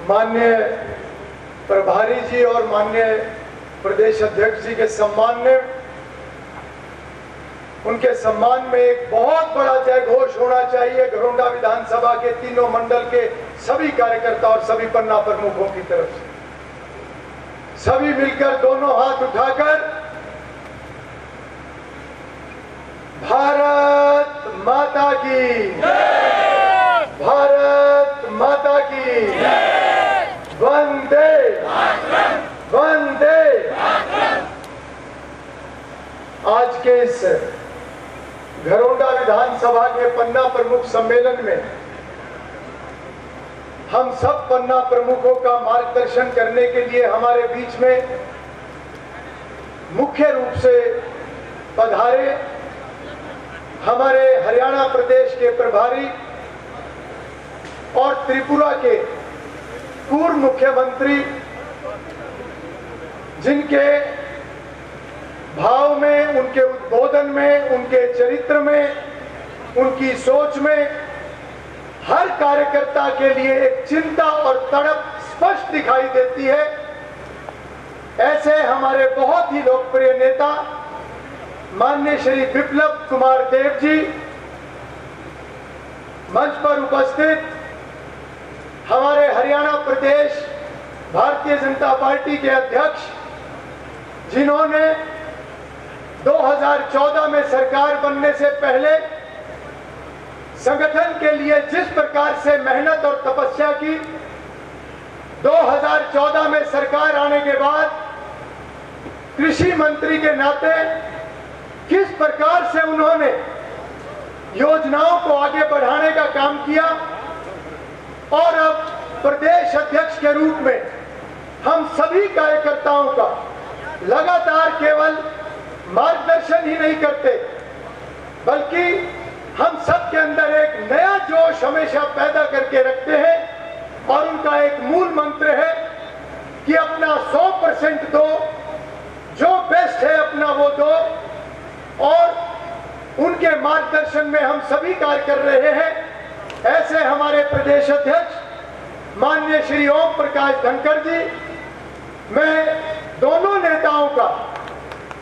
माननीय प्रभारी जी और माननीय प्रदेश अध्यक्ष जी के सम्मान में, उनके सम्मान में एक बहुत बड़ा जय घोष होना चाहिए घरोंडा विधानसभा के तीनों मंडल के सभी कार्यकर्ता और सभी पन्ना प्रमुखों की तरफ से। सभी मिलकर दोनों हाथ उठाकर भारत माता की जय, भारत माता की जय, वंदे वंदे। आज के इस घरोंडा विधानसभा के पन्ना प्रमुख सम्मेलन में हम सब पन्ना प्रमुखों का मार्गदर्शन करने के लिए हमारे बीच में मुख्य रूप से पधारे हमारे हरियाणा प्रदेश के प्रभारी और त्रिपुरा के पूर्व मुख्यमंत्री, जिनके भाव में, उनके उद्बोधन में, उनके चरित्र में, उनकी सोच में हर कार्यकर्ता के लिए एक चिंता और तड़प स्पष्ट दिखाई देती है। ऐसे हमारे बहुत ही लोकप्रिय नेता माननीय श्री विप्लव कुमार देव जी, मंच पर उपस्थित हमारे हरियाणा प्रदेश भारतीय जनता पार्टी के अध्यक्ष, जिन्होंने 2014 में सरकार बनने से पहले संगठन के लिए जिस प्रकार से मेहनत और तपस्या की, 2014 में सरकार आने के बाद कृषि मंत्री के नाते किस प्रकार से उन्होंने योजनाओं को आगे बढ़ाने का काम किया और अब प्रदेश अध्यक्ष के रूप में हम सभी कार्यकर्ताओं का लगातार केवल मार्गदर्शन ही नहीं करते, बल्कि हम सब के अंदर एक नया जोश हमेशा पैदा करके रखते हैं और उनका एक मूल मंत्र है कि अपना 100% दो, जो बेस्ट है अपना वो दो। और उनके मार्गदर्शन में हम सभी कार्य कर रहे हैं। ऐसे हमारे प्रदेश अध्यक्ष माननीय श्री ओम प्रकाश धनखड़ जी, मैं दोनों नेताओं का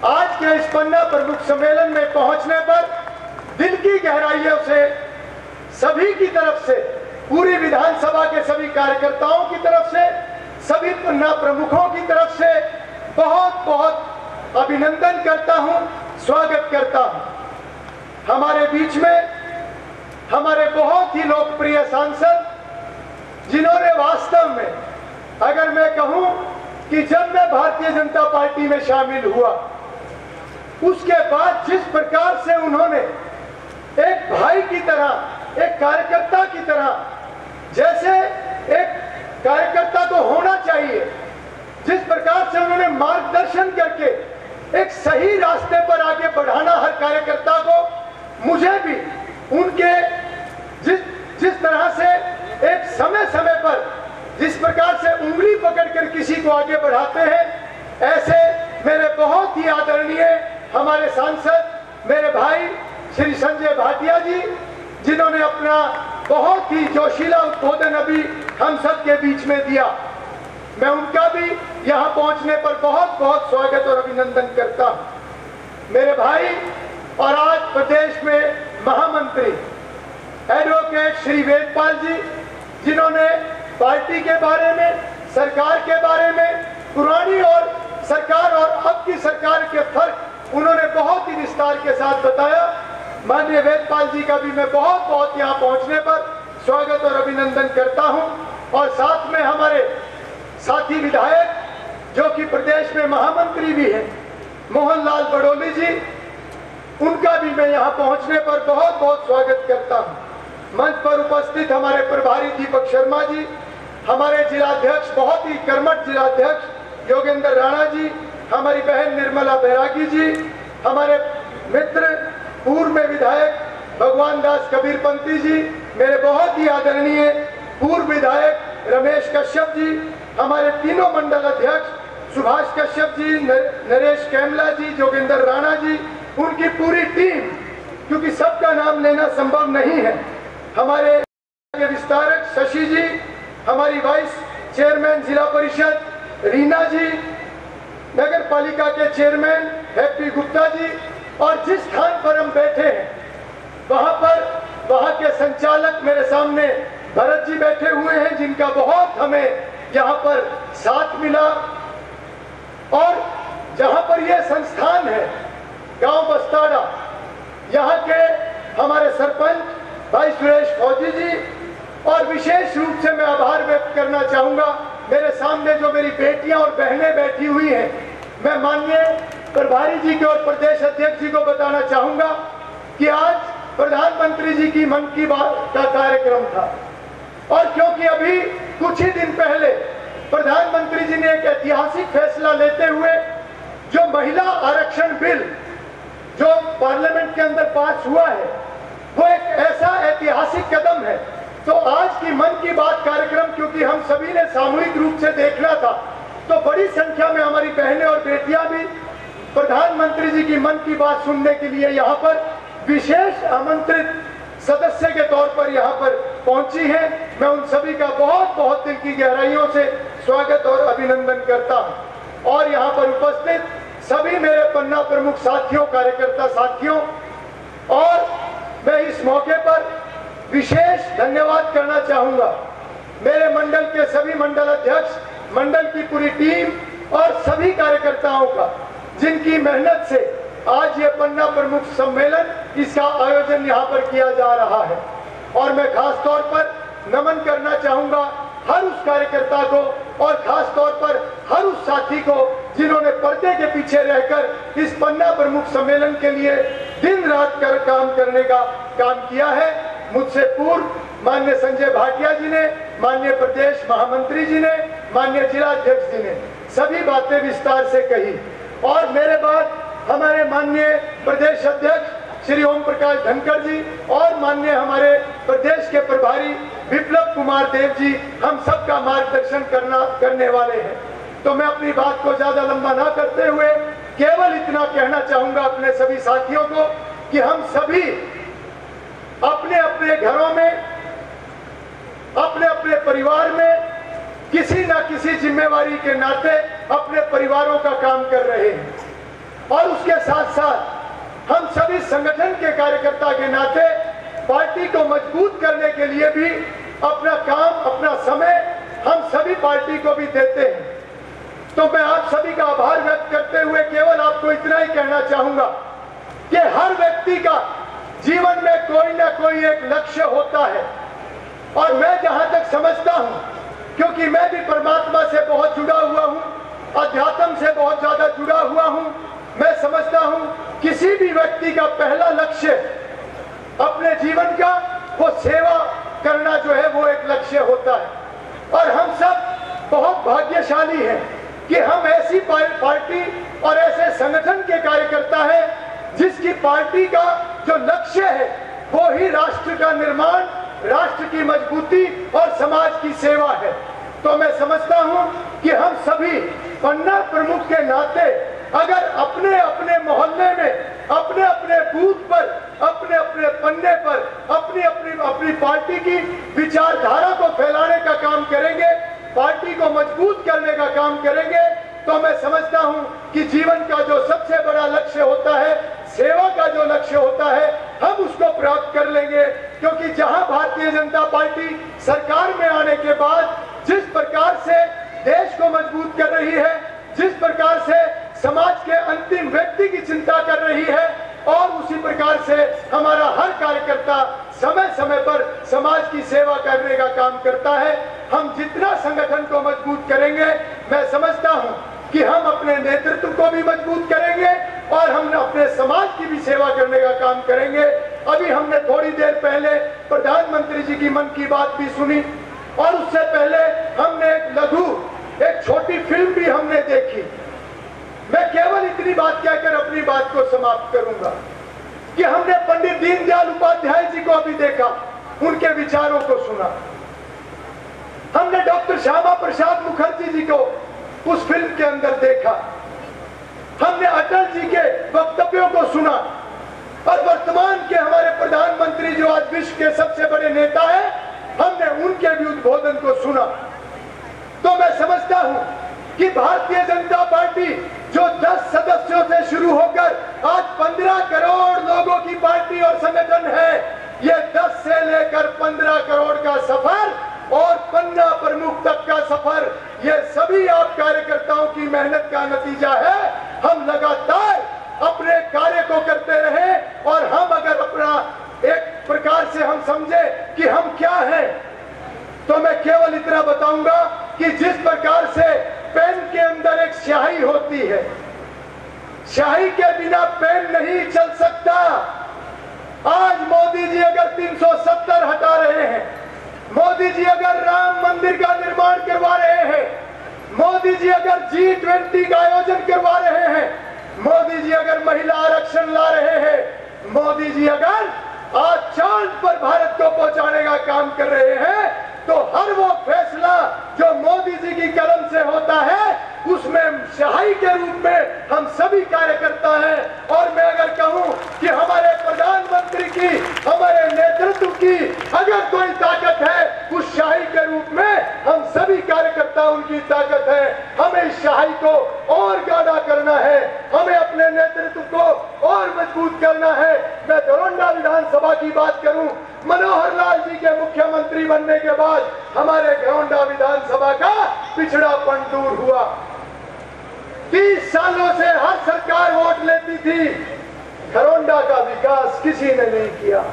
आज के इस पन्ना प्रमुख सम्मेलन में पहुंचने पर दिल की गहराइयों से सभी की तरफ से, पूरी विधानसभा के सभी कार्यकर्ताओं की तरफ से, सभी पन्ना प्रमुखों की तरफ से बहुत बहुत अभिनंदन करता हूं, स्वागत करता हूं। हमारे बीच में हमारे बहुत ही लोकप्रिय सांसद, जिन्होंने वास्तव में, अगर मैं कहूं कि जब मैं भारतीय जनता पार्टी में शामिल हुआ उसके बाद जिस प्रकार से उन्होंने एक भाई की तरह, एक कार्यकर्ता की तरह, जैसे एक कार्यकर्ता तो होना चाहिए, जिस प्रकार से उन्होंने मार्गदर्शन करके एक सही रास्ते पर आगे बढ़ाना हर कार्यकर्ता को, मुझे भी उनके जिस तरह से एक समय समय पर जिस प्रकार से उंगली पकड़कर किसी को आगे बढ़ाते हैं, ऐसे मेरे बहुत ही आदरणीय हमारे सांसद, मेरे भाई श्री संजय भाटिया जी, जिन्होंने अपना बहुत ही जोशीला उद्बोधन अभी हम सब के बीच में दिया, मैं उनका भी यहां पहुंचने पर बहुत बहुत स्वागत और अभिनंदन करता हूं। मेरे भाई और आज प्रदेश में महामंत्री एडवोकेट श्री वेदपाल जी, जिन्होंने पार्टी के बारे में, सरकार के बारे में, पुरानी और सरकार और अब की सरकार के फर्क उन्होंने बहुत ही विस्तार के साथ बताया। माननीय वेदपाल जी का भी मैं बहुत बहुत यहां पहुंचने पर स्वागत और अभिनंदन करता हूं। और साथ में हमारे साथी विधायक, जो कि प्रदेश में महामंत्री भी हैं, मोहन लाल बड़ोली जी, उनका भी मैं यहां पहुंचने पर बहुत बहुत स्वागत करता हूं। मंच पर उपस्थित हमारे प्रभारी दीपक शर्मा जी, हमारे जिलाध्यक्ष, बहुत ही कर्मठ जिलाध्यक्ष योगेंद्र राणा जी, हमारी बहन निर्मला बैरागी जी, हमारे मित्र पूर्व में विधायक भगवान दास कबीरपंथी जी, मेरे बहुत ही आदरणीय पूर्व विधायक रमेश कश्यप जी, हमारे तीनों मंडल अध्यक्ष सुभाष कश्यप जी, नरेश कैमला जी, जोगेंद्र राणा जी, उनकी पूरी टीम, क्योंकि सबका नाम लेना संभव नहीं है, हमारे विस्तारक शशि जी, हमारी वाइस चेयरमैन जिला परिषद रीना जी, नगर पालिका के चेयरमैन हैप्पी गुप्ता जी, और जिस स्थान पर हम बैठे हैं वहां के संचालक मेरे सामने भरत जी बैठे हुए हैं, जिनका बहुत हमें यहाँ पर साथ मिला। और जहाँ पर यह संस्थान है गांव बस्ताड़ा, यहाँ के हमारे सरपंच भाई सुरेश फौजी जी, और विशेष रूप से मैं आभार व्यक्त करना चाहूंगा मेरे सामने जो मेरी बेटियां और बहनें बैठी हुई हैं। मैं माननीय प्रभारी जी के और प्रदेश अध्यक्ष जी को बताना चाहूंगा कि आज प्रधानमंत्री जी की मन की बात का कार्यक्रम था, और क्योंकि अभी कुछ ही दिन पहले प्रधानमंत्री जी ने एक ऐतिहासिक फैसला लेते हुए जो महिला आरक्षण बिल जो पार्लियामेंट के अंदर पास हुआ है, वो एक ऐसा ऐतिहासिक कदम है। तो आज की मन की बात कार्यक्रम क्योंकि हम सभी ने सामूहिक रूप से देखना था, तो बड़ी संख्या में हमारी बहनें और बेटियां भी प्रधानमंत्री जी की मन की बात सुनने के लिए यहाँ पर विशेष आमंत्रित सदस्य के तौर पर यहाँ पर पहुंची हैं। मैं उन सभी का बहुत बहुत दिल की गहराइयों से स्वागत और अभिनंदन करता हूं। और यहाँ पर उपस्थित सभी मेरे पन्ना प्रमुख साथियों, कार्यकर्ता साथियों, और मैं इस मौके पर विशेष धन्यवाद करना चाहूंगा मेरे मंडल के सभी मंडल अध्यक्ष, मंडल की पूरी टीम और सभी कार्यकर्ताओं का, जिनकी मेहनत से आज ये पन्ना प्रमुख सम्मेलन इसका आयोजन यहाँ पर किया जा रहा है। और मैं खास तौर पर नमन करना चाहूंगा हर उस कार्यकर्ता को और खास तौर पर हर उस साथी को जिन्होंने पर्दे के पीछे रहकर इस पन्ना प्रमुख सम्मेलन के लिए दिन रात कर काम करने का काम किया है। मुझसे पूर्व माननीय संजय भाटिया जी ने, माननीय प्रदेश महामंत्री जी ने, माननीय जिला अध्यक्ष जी ने सभी बातें विस्तार से कही, और मेरे बाद हमारे माननीय प्रदेश अध्यक्ष श्री ओम प्रकाश धनखड़ जी और माननीय हमारे प्रदेश के प्रभारी विप्लव कुमार देव जी हम सबका मार्गदर्शन करने वाले हैं। तो मैं अपनी बात को ज्यादा लंबा ना करते हुए केवल इतना कहना चाहूंगा अपने सभी साथियों को कि हम सभी अपने अपने घरों में, अपने अपने परिवार में किसी न किसी जिम्मेवारी के नाते अपने परिवारों का काम कर रहे हैं, और उसके साथ साथ हम सभी संगठन के कार्यकर्ता के नाते पार्टी को मजबूत करने के लिए भी अपना काम, अपना समय हम सभी पार्टी को भी देते हैं। तो मैं आप सभी का आभार व्यक्त करते हुए केवल आपको इतना ही कहना चाहूंगा कि हर व्यक्ति का जीवन में कोई ना कोई एक लक्ष्य होता है, और मैं जहां तक समझता हूं, क्योंकि मैं भी परमात्मा से बहुत जुड़ा हुआ हूं, अध्यात्म से बहुत ज्यादा जुड़ा हुआ हूं, मैं समझता हूं किसी भी व्यक्ति का पहला लक्ष्य अपने जीवन का वो सेवा करना जो है वो एक लक्ष्य होता है। और हम सब बहुत भाग्यशाली हैं कि हम ऐसी पार्टी और ऐसे संगठन के कार्यकर्ता हैं जिसकी पार्टी का जो लक्ष्य है वो ही राष्ट्र का निर्माण, राष्ट्र की मजबूती और समाज की सेवा है। तो मैं समझता हूं कि हम सभी पन्ना प्रमुख के नाते अगर अपने अपने मोहल्ले में, अपने अपने बूथ पर, अपने अपने पन्ने पर अपनी पार्टी की विचारधारा को फैलाने का काम करेंगे, पार्टी को मजबूत करने का काम करेंगे, तो मैं समझता हूं कि जीवन का जो सबसे बड़ा लक्ष्य होता है, सेवा का जो लक्ष्य होता है, हम उसको प्राप्त कर लेंगे। क्योंकि जहां भारतीय जनता पार्टी सरकार में आने के बाद जिस प्रकार से देश को मजबूत कर रही है, जिस प्रकार से समाज के अंतिम व्यक्ति की चिंता कर रही है, और उसी प्रकार से हमारा हर कार्यकर्ता समय समय पर समाज की सेवा करने का काम करता है। हम जितना संगठन को मजबूत करेंगे, मैं समझता हूं कि हम अपने नेतृत्व को भी मजबूत करेंगे और हम अपने समाज की भी सेवा करने का काम करेंगे। अभी हमने थोड़ी देर पहले प्रधानमंत्री जी की मन की बात भी सुनी, और उससे पहले हमने एक छोटी फिल्म भी हमने देखी। मैं केवल इतनी बात कहकर अपनी बात को समाप्त करूंगा कि हमने पंडित दीनदयाल उपाध्याय जी को अभी देखा, उनके विचारों को सुना। हमने डॉक्टर श्यामा प्रसाद मुखर्जी जी को उस फिल्म के अंदर देखा। हमने अटल जी के वक्तव्यों को सुना, और वर्तमान के हमारे प्रधानमंत्री जो आज विश्व के सबसे बड़े नेता हैं, हमने उनके भी उद्बोधन को सुना। तो मैं समझता हूं कि भारतीय जनता पार्टी जो 10 सदस्यों से शुरू होकर आज 15 करोड़ लोगों की पार्टी और संगठन है, ये 10 से लेकर 15 करोड़ का सफर और पन्ना प्रमुख तक का सफर, ये सभी आप कार्यकर्ताओं की मेहनत का नतीजा है। हम लगातार अपने कार्य को करते रहे और हम अगर अपना एक प्रकार से हम समझे कि हम क्या हैं, तो मैं केवल इतना बताऊंगा कि जिस प्रकार से पेन के अंदर एक स्याही होती है, स्याही के बिना पेन नहीं चल सकता। आज मोदी जी अगर 370 हटा रहे हैं, मोदी जी अगर राम मंदिर का निर्माण करवा रहे हैं, मोदी जी अगर G20 का आयोजन करवा रहे हैं, मोदी जी अगर महिला आरक्षण ला रहे हैं, मोदी जी अगर आज चांद पर भारत को पहुंचाने का काम कर रहे हैं, तो हर वो फैसला जो मोदी जी की कलम से होता है, उसमें सहाय के रूप में हम सभी कार्यकर्ता हैं। और मैं अगर कहूं कि हमारे प्रधानमंत्री की, हमारे नेतृत्व की अगर कोई ताकत है, उस शाही के रूप में हम सभी कार्यकर्ता उनकी ताकत है। हमें इस शाही को और गाढ़ा करना है, हमें अपने नेतृत्व को और मजबूत करना है। मैं दरोंडा विधानसभा की बात करूं, मनोहर लाल जी के मुख्यमंत्री बनने के बाद हमारे घरोंडा विधानसभा का पिछड़ापन दूर हुआ। 30 सालों से हर सरकार वोट लेती थी, घरोंडा का विकास किसी ने नहीं किया।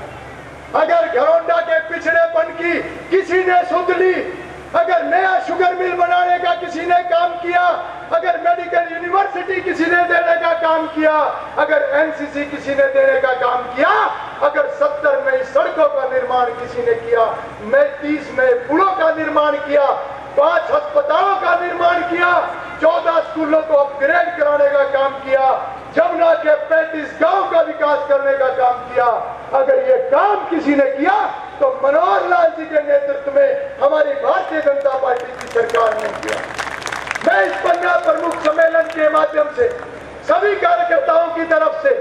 अगर घरोंडा के पिछड़ेपन की किसी ने सुध ली, अगर नया शुगर मिल बनाने का किसी ने काम किया, अगर मेडिकल यूनिवर्सिटी किसी ने देने का काम किया, अगर एनसीसी किसी ने देने का काम किया, अगर 70 नई सड़कों का निर्माण किसी ने किया, 30 नए पुलों का निर्माण किया, 5 अस्पतालों का निर्माण किया, 14 स्कूलों को अपग्रेड कराने का काम किया, जमुना के 35 गांव का विकास करने का काम किया, अगर ये काम किसी ने किया तो मनोहर लाल जी के नेतृत्व में हमारी भारतीय जनता पार्टी की सरकार ने किया। मैं इस पन्ना प्रमुख सम्मेलन के माध्यम से सभी कार्यकर्ताओं की तरफ से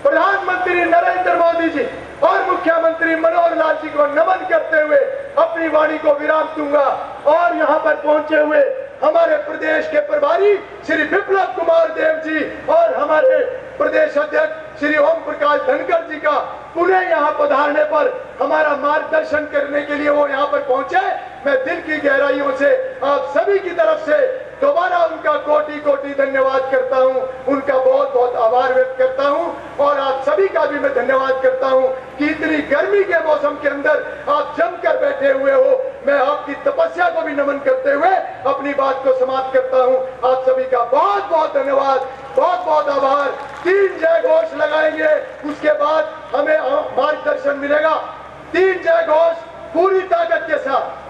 प्रधानमंत्री नरेंद्र मोदी जी और मुख्यमंत्री मनोहर लाल जी को नमन करते हुए अपनी वाणी को विराम दूंगा। और यहाँ पर पहुंचे हुए हमारे प्रदेश के प्रभारी श्री विप्लव कुमार देव जी और हमारे प्रदेश अध्यक्ष श्री ओम प्रकाश धनखड़ जी का पुणे यहाँ पधारने पर हमारा मार्गदर्शन करने के लिए वो यहाँ पर पहुंचे, मैं दिल की गहराइयों से आप सभी की तरफ से दोबारा उनका कोटि कोटि धन्यवाद करता हूं, उनका बहुत बहुत आभार व्यक्त करता हूं। और आप सभी का भी मैं धन्यवाद करता हूं कि इतनी गर्मी के मौसम के अंदर आप जमकर बैठे हुए हो। मैं आपकी तपस्या को भी नमन करते हुए अपनी बात को समाप्त करता हूं। आप सभी का बहुत बहुत धन्यवाद, बहुत बहुत आभार। 3 जय घोष लगाएंगे, उसके बाद हमें मार्गदर्शन मिलेगा। 3 जय घोष पूरी ताकत के साथ।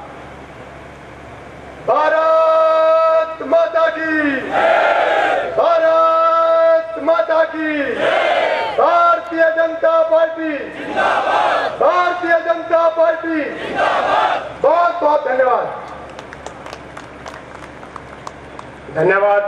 भारत माता की, भारत माता की, भारतीय जनता पार्टी, भारतीय जनता पार्टी। बहुत बहुत धन्यवाद। धन्यवाद।